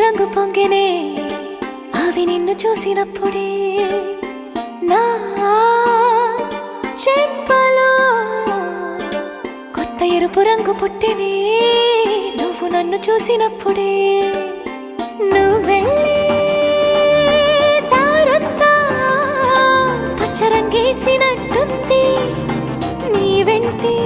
రంగు పొంగినే అవి నిన్ను చూసినప్పుడే నా చెంపలో కొత్త ఎరుపు రంగు పుట్టినే నువ్వు నన్ను చూసినప్పుడే నువ్వెళ్ళే దారంతా పచ్చరంగేసినట్టుంది నీ వెంటే